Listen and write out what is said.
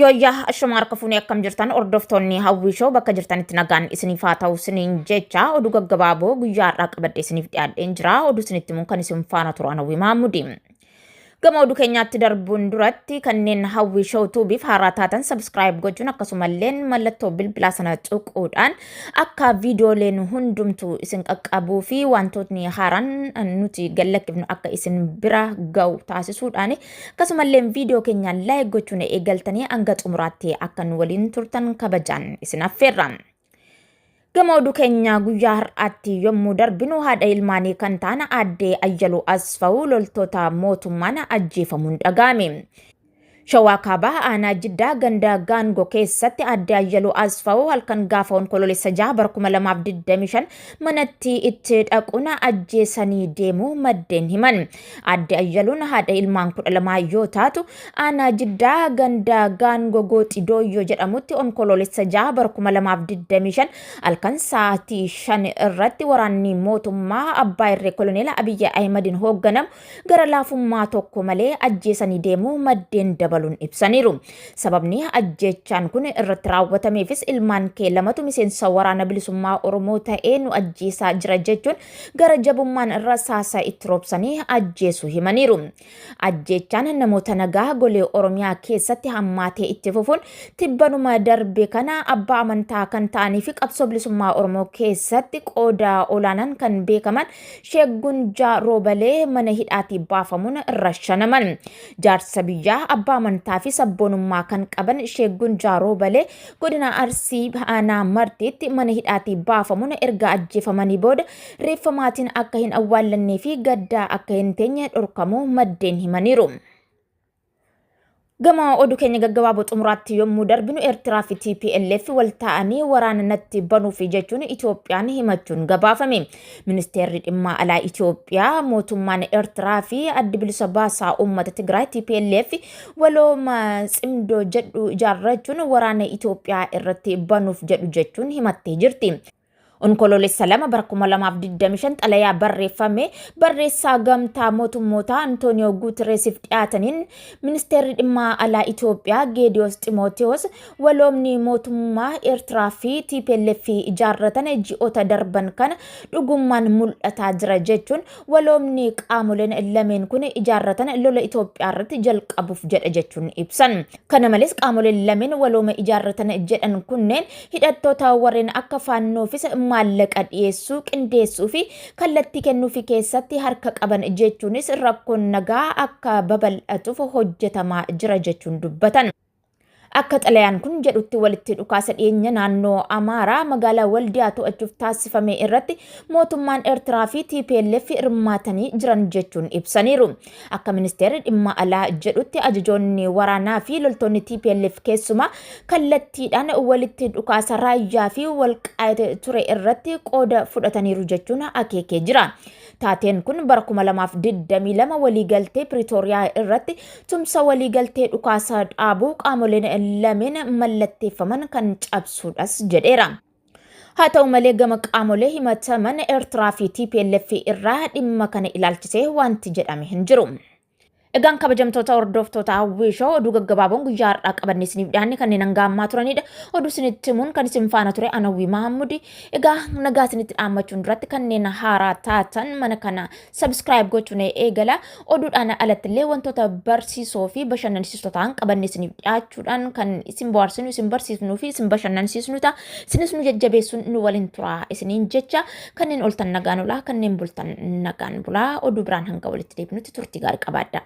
Yooyyaa ashumaar kafuuni akkam jirtan ordoftonni Hawi Show bakka jirtanitti nagaan isiniif haa ta'u isiniin jecha oduu gaggabaaboo guyyaa har'aa qabadhee isiniif dhiyaadheen jira. Oduu isinitti mun kan isin faana turan Hawi Maamudi. Gama oduu keenyaatti darbuun duratti kanneen Hawi Show tuubiif haaraa taatan subscribe gochuun akkasumallee mallattoo bilbilaa sana tuquudhaan akka viidiyooleen hundumtuu isin qaqqabuu fi wantootni haaraan nuti gallakkifnu akka isin bira ga'u taasisuudhaan akkasumallee viidiyoo keenya like gochuun eegaltanii hanga xumuraatti akka nu waliin turtan kabajaan isin affeerra. Gama oduu keenya guyyaa har'aatti yommuu darbinu haadha ilmaanii kan ta'an aadde Ayyaluu Asfaw loltoota mootummaan ajjeefamuun dhaga'ame. Shawaa kaabaa aanaa Jiddaa ganda Gaangoo keessatti aadde Ayyaluu Asfaw halkan gaafa Onkololeessa 6 bara 2025 manatti itti dhaquun ajjeesanii deemuu maddeen himan. Aadde Ayyaluun haadha ilmaan 12 yoo taatu aanaa Jiddaa ganda Gaangoo Gooxidooyyoo jedhamutti Onkololeessa 6 bara 2025 halkan sa'aatii 5 irratti waraanni mootummaa abbaa irree Koloneel Abiyyi Ahmediin hoogganamu gara laafummaa tokko malee ajjeesanii deemuu maddeen dabaluun ibsaniiru. Sababni ajjeechaan kun irratti raawwatameefis ilmaan kee lamatu miseensa waraana bilisummaa Oromoo ta'ee nu ajjeesaa jira jechuun gara jabummaan rasaasa itti roobsanii ajjeesuu himaniiru. Ajjeechaan namoota nagaa golee oromiyaa keessatti hammaatee itti fufuun tibbanuma darbe kana abbaa amantaa kan ta'anii fi qabsoo bilisummaa Oromoo keessatti qooda olaanaan kan beekaman Sheeggunjaa Roobalee mana hidhaatii baafamuun rashanaman. Jaarsa biyyaa abbaa amantaa fi sabboonummaa kan qaban Sheeggunjaa Roobalee godina Arsii aanaa Martiitti mana hidhaatii baafamuun erga ajjeefamanii booda reeffa maatiin akka hin awwaallannee fi gaddaa akka hin teenye dhorkamuu maddeen himaniiru. Gama oduu keenya gaggabaaboo xumuraatti yommuu darbinu Ertiraa fi TPLF wal ta'anii waraana natti banuufi jechuun Itiyoophiyaan himachuun gabaafame. Ministeerri dhimma alaa Itiyoophiyaa mootummaan Ertiraa fi addi bilisa baasaa uummata Tigraay TPLF walooma cimdoo jedhu ijaarrachuun waraana Itiyoophiyaa irratti banuuf jedhu jechuun himattee jirti. Onkololeessa 2 bara 2025 xalayaa barreeffame barreessaa gamtaa mootummoota Antooniyoo Guutereesiif dhiyaataniin ministeerri dhimma alaa Itiyoophiyaa Geediyoos Ximootewoos waloomni mootummaa Ertiraa fi TPLF ijaarratan ji'oota darban kana dhugummaan mul'ataa jira jechuun waloomni qaamoleen lameen kun ijaarratan lola Itiyoophiyaa irratti jalqabuuf jedha jechuun ibsan. Kana malees qaamoleen lameen walooma ijaarratan jedhan kunneen hidhattoota warreen akka faannoofis maallaqa dhiyeessuu qindeessuu fi kallattii kennuu fi keessatti harka qaban jechuunis rakkoon nagaa akka babal'atuuf hojjetamaa jira jechuun dubbatan. Akka xalayaan kun jedhutti walitti dhukaasa dhiyeenya naannoo Amaaraa magaalaa Waldiyaa to'achuuf taasifame irratti mootummaan Ertiraa fi TPLF hirmaatanii jiran jechuun ibsaniiru. Akka ministeerri dhimma alaa jedhutti ajajoonni waraanaa fi loltoonni TPLF keessumaa kallattiidhaan walitti dhukaasa raayyaa fi walqaayee ture irratti qooda fudhataniiru jechuun akeekee jira. Taateen kun bara 2022 waliigaltee Pretooriyaa irratti tumsa waliigaltee dhukaasa dhaabuu qaamoleen lameen mallatteeffaman kan cabsuudhas jedheera. Haa ta'u malee gama qaamolee himataman Ertiraa fi TPLF irraa dhimma kana ilaalchisee wanti jedhame hin jiru. Egaan kabajamtoota hordoftoota Hawi Show oduu gaggabaaboon guyyaa har'aa qabannee isiniif dhiyaanne kanneen hanga ammaa turanidha. Oduu isinitti himuun kan isin faana ture ana Hawi Maamudi. Egaa nagaa isinitti dhaammachuun duratti kanneen haaraa taatan mana kana subscribe gochuun eegala. Oduudhaan alatti illee wantoota barsiisoo fi bashannansiisoo ta'an qabannee isiniif dhiyaachuudhaan kan isin bohaarsinu, isin barsiisnuu fi isin bashannansiisnu ta'a. Isinis nu jajjabeessuun nu waliin turaa isiniin jecha kanneen oltan nagaan olaa kanneen bultan nagaan bulaa oduu biraan hanga walitti deebinutti turtii gaarii qabaadha.